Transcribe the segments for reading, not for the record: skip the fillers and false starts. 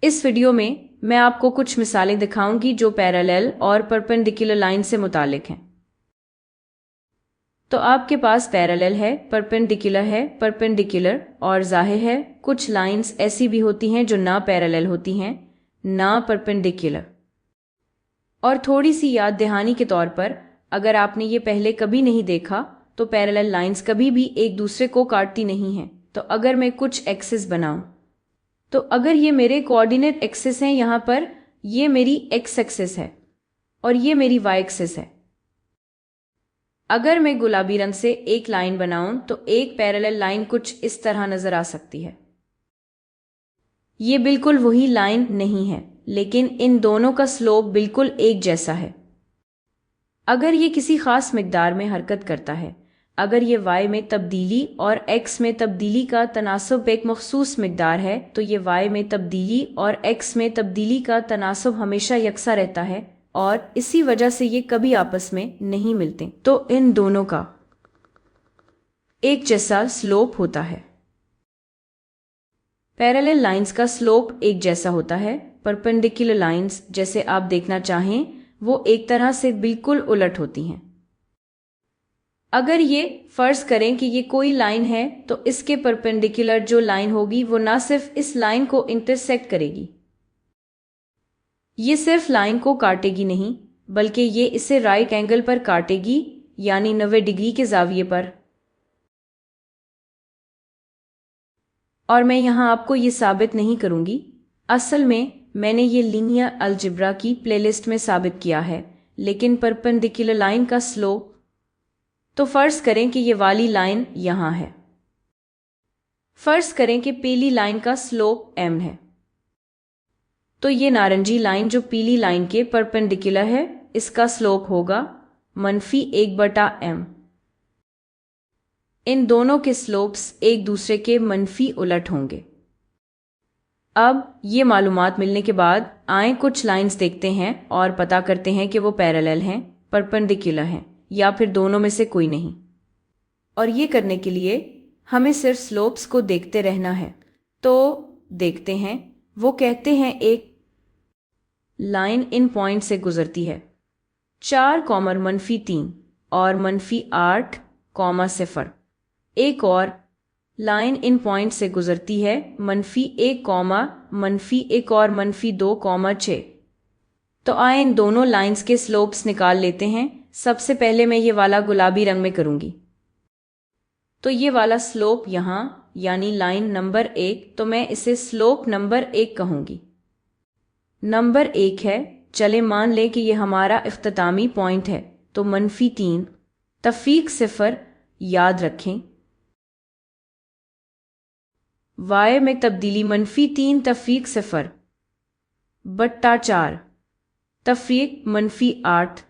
इस वीडियो में मैं आपको कुछ मिसालें दिखाऊंगी जो पैरेलल और परपेंडिकुलर लाइन से मुतालिक हैं। तो आपके पास पैरेलल है, परपेंडिकुलर और जाहिर है कुछ लाइंस ऐसी भी होती हैं जो ना पैरेलल होती हैं ना परपेंडिकुलर। और थोड़ी सी याद दहानी के तौर पर, अगर आपने ये पहले कभी नहीं देखा तो पैरेलल लाइंस कभी भी एक दूसरे को काटती नहीं हैं। तो अगर मैं कुछ एक्सिस बनाऊं, तो अगर ये मेरे कोऑर्डिनेट एक्सिस हैं, यहाँ पर ये मेरी एक्स एक्सिस है और ये मेरी वाई एक्सिस है। अगर मैं गुलाबी रंग से एक लाइन बनाऊं तो एक पैरेलल लाइन कुछ इस तरह नजर आ सकती है। ये बिल्कुल वही लाइन नहीं है, लेकिन इन दोनों का स्लोप बिल्कुल एक जैसा है। अगर ये किसी खास मिकदार में हरकत करता है, अगर ये y में तब्दीली और x में तब्दीली का तनासब एक मखसूस मिकदार है, तो ये y में तब्दीली और x में तब्दीली का तनासब हमेशा यकसा रहता है और इसी वजह से ये कभी आपस में नहीं मिलते। तो इन दोनों का एक जैसा स्लोप होता है। पैरेलल लाइंस का स्लोप एक जैसा होता है। परपेंडिकुलर लाइंस, जैसे आप देखना चाहें, वो एक तरह से बिल्कुल उलट होती हैं। अगर ये फर्ज करें कि ये कोई लाइन है, तो इसके परपेंडिकुलर जो लाइन होगी वो ना सिर्फ इस लाइन को इंटरसेक्ट करेगी, ये सिर्फ लाइन को काटेगी नहीं, बल्कि ये इसे राइट एंगल पर काटेगी, यानी 90 डिग्री के जाविये पर। और मैं यहां आपको ये साबित नहीं करूंगी, असल में मैंने ये लीनियर अलजेब्रा की प्लेलिस्ट में साबित किया है। लेकिन परपेंडिकुलर लाइन का स्लोप, तो फर्ज करें कि ये वाली लाइन यहां है। फर्ज करें कि पीली लाइन का स्लोप m है, तो ये नारंगी लाइन जो पीली लाइन के परपेंडिकुलर है, इसका स्लोप होगा -1/m। इन दोनों के स्लोप्स एक दूसरे के मनफी उलट होंगे। अब ये मालूमात मिलने के बाद आए कुछ लाइंस देखते हैं और पता करते हैं कि वो पैरेलल हैं, परपेंडिकुलर हैं या फिर दोनों में से कोई नहीं। और ये करने के लिए हमें सिर्फ स्लोप्स को देखते रहना है। तो देखते हैं। वो कहते हैं एक लाइन इन पॉइंट से गुजरती है 4, -3 और -8, 0। एक और लाइन इन पॉइंट से गुजरती है -1, -1 और -2, 6। तो आए इन दोनों लाइंस के स्लोप्स निकाल लेते हैं। सबसे पहले मैं ये वाला गुलाबी रंग में करूंगी। तो ये वाला स्लोप यहाँ, यानी लाइन नंबर 1, तो मैं इसे स्लोप नंबर 1 कहूंगी। नंबर 1 है, चले मान लें कि ये हमारा इख्तितामी पॉइंट है, तो -3, तफीक 0। याद रखें y में तब्दीली -3 तफीक 0/4 तफरीक -8,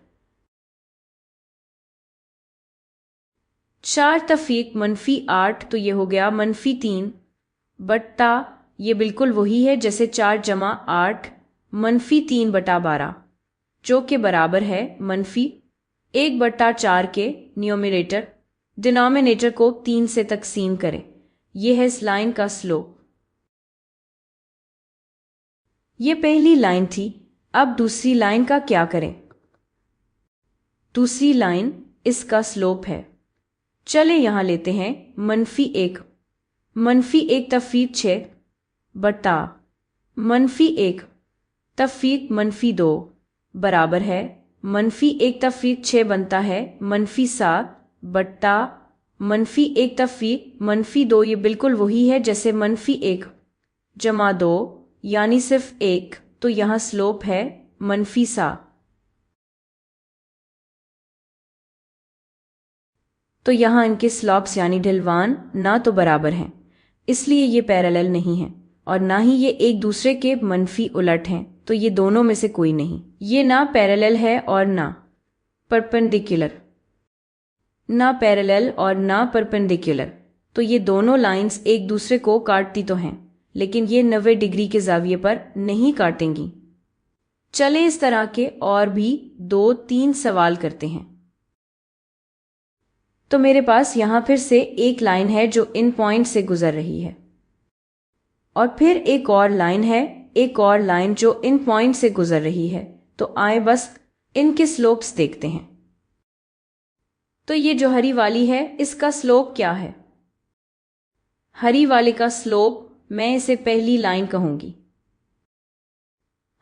4 तफीक -8, तो ये हो गया -3 बट्टा, ये बिल्कुल वही है जैसे 4 + 8 -3/12, जो के बराबर है -1/4 के न्यूमरेटर डिनोमिनेटर को 3 से तकसीम करें। यह है इस लाइन का स्लोप। ये पहली लाइन थी। अब दूसरी लाइन का क्या करें? दूसरी लाइन, इसका स्लोप है, चले यहां लेते हैं -1, -1 तफीक 6 बटा -1 तफीक -2 बराबर है -1 तफीक 6 बनता है -7 बट्टा -1 तफीक -2। ये बिल्कुल वही है जैसे -1 + 2, यानी सिर्फ 1। तो यहां स्लोप है -7। तो यहां इनके स्लोप्स यानी ढलवान ना तो बराबर हैं, इसलिए ये पैरेलल नहीं है और ना ही ये एक दूसरे के मनफी उलट हैं। तो ये दोनों में से कोई नहीं। ये ना पैरेलल है और ना परपेंडिकुलर। ना पैरेलल और ना परपेंडिकुलर, तो ये दोनों लाइंस एक दूसरे को काटती तो हैं, लेकिन ये 90 डिग्री के जाविये पर नहीं काटेंगी। चले इस तरह के और भी 2-3 सवाल करते हैं। तो मेरे पास यहां फिर से एक लाइन है जो इन पॉइंट से गुजर रही है, और फिर एक और लाइन है एक और लाइन जो इन पॉइंट से गुजर रही है, तो आए बस इनके स्लोप्स देखते हैं। तो ये जो हरी वाली है, इसका स्लोप क्या है? हरी वाले का स्लोप मैं इसे पहली लाइन कहूंगी।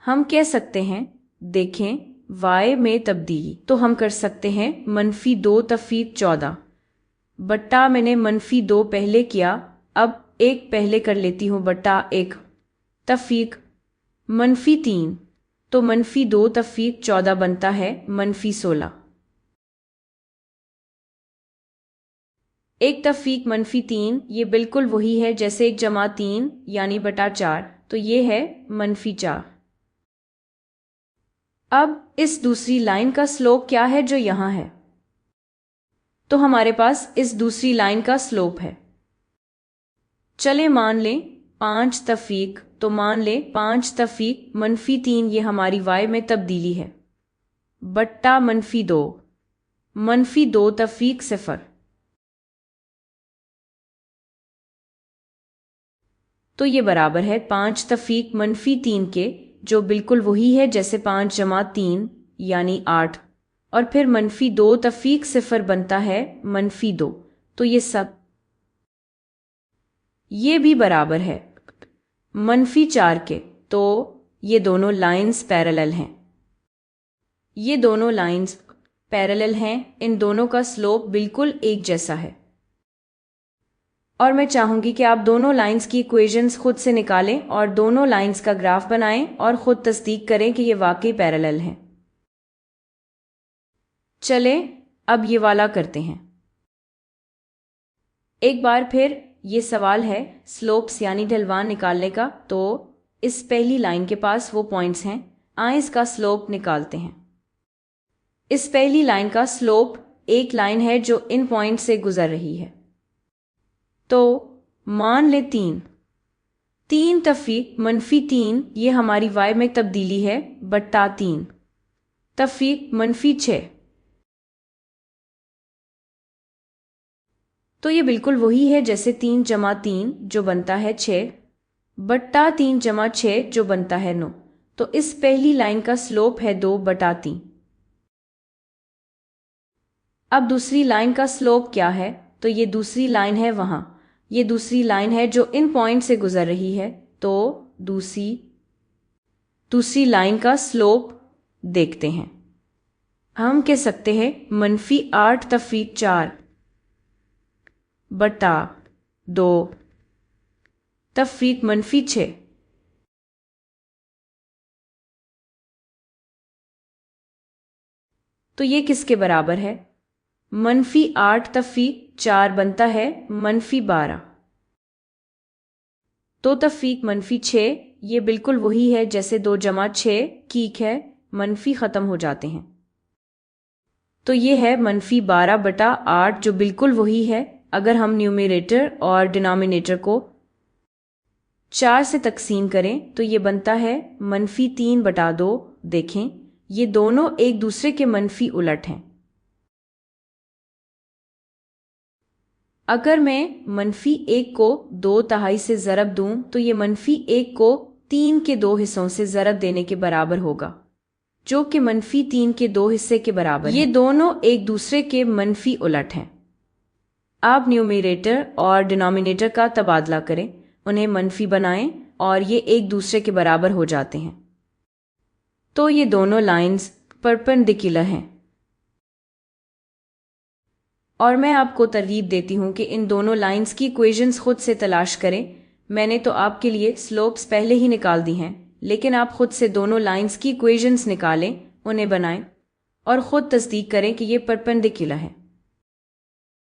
हम कह सकते हैं, देखें, y में तब्दीली तो हम कर सकते हैं -2 तफीक 14 बट्टा मैंने -2 पहले किया, अब 1 पहले कर लेती हूँ बट्टा 1 तफीक -3, तो -2 तफीक 14 बनता है -16। 1 तफीक -3 ये बिल्कुल वही है जैसे 1 + 3 यानी बटा 4, तो ये है -4। अब इस दूसरी लाइन का स्लोप क्या है जो यहां है? तो हमारे पास इस दूसरी लाइन का स्लोप है, चले मान लें 5 तफीक, तो मान लें 5 तफीक -3 ये हमारी y में तब्दीली है बट्टा -2 -2 तफीक 0, तो ये बराबर है 5 तफीक -3 के, जो बिल्कुल वही है जैसे 5 + 3 यानी 8, और फिर -2 तफीक 0 बनता है -2, तो ये सब ये भी बराबर है -4 के। तो ये दोनों लाइंस पैरेलल हैं, ये दोनों लाइंस पैरेलल हैं, इन दोनों का स्लोप बिल्कुल एक जैसा है। और मैं चाहूंगी कि आप दोनों लाइंस की इक्वेशंस खुद से निकालें और दोनों लाइंस का ग्राफ बनाएं और खुद तस्दीक करें कि ये वाकई पैरेलल हैं। चले अब ये वाला करते हैं। एक बार फिर ये सवाल है स्लोप्स यानी ढलवान निकालने का, तो इस पहली लाइन के पास वो पॉइंट्स हैं, आए इसका स्लोप निकालते हैं। इस पहली लाइन का स्लोप एक लाइन है जो इन पॉइंट से गुजर रही है, तो मान ले 3 तफीक -3 ये हमारी y में तब्दीली है बट्टा 3 तफीक -6, तो ये बिल्कुल वही है जैसे 3 + 3 जो बनता है 6 बट्टा 3 + 6 जो बनता है 9, तो इस पहली लाइन का स्लोप है 2/3। अब दूसरी लाइन का स्लोप क्या है? तो ये दूसरी लाइन है वहां, ये दूसरी लाइन है जो इन पॉइंट से गुजर रही है, तो दूसरी लाइन का स्लोप देखते हैं। हम कह सकते हैं -8 तफीक 4 बट्टा 2 तफीक -6, तो ये किसके बराबर है? -8 तफीक 4 बनता है -12, तो तफीक -6 ये बिल्कुल वही है जैसे 2 + 6 ठीक है, मनफी खत्म हो जाते हैं, तो ये है -12/8 जो बिल्कुल वही है। अगर हम न्यूमरेटर और डिनोमिनेटर को 4 से तकसीम करें तो ये बनता है -3/2। देखें, ये दोनों एक दूसरे के मनफी उलट हैं। अगर मैं -1 को 2/3 से ज़रब दूं तो ये -1 को 3 के 2 हिस्सों से ज़रब देने के बराबर होगा, जो कि -3 के 2 हिस्से के बराबर है। ये दोनों एक दूसरे के मनफी उलट हैं। आप न्यूमरेटर और डिनोमिनेटर का तबादला करें, उन्हें मनफी बनाएं और ये एक दूसरे के बराबर हो जाते हैं, तो ये दोनों लाइंस परपेंडिकुलर हैं। और मैं आपको तरगीब देती हूं कि इन दोनों लाइंस की इक्वेशंस खुद से तलाश करें। मैंने तो आपके लिए स्लोप्स पहले ही निकाल दी हैं, लेकिन आप खुद से दोनों लाइंस की इक्वेशंस निकालें, उन्हें बनाएं और खुद तस्दीक करें कि ये परपेंडिकुलर है।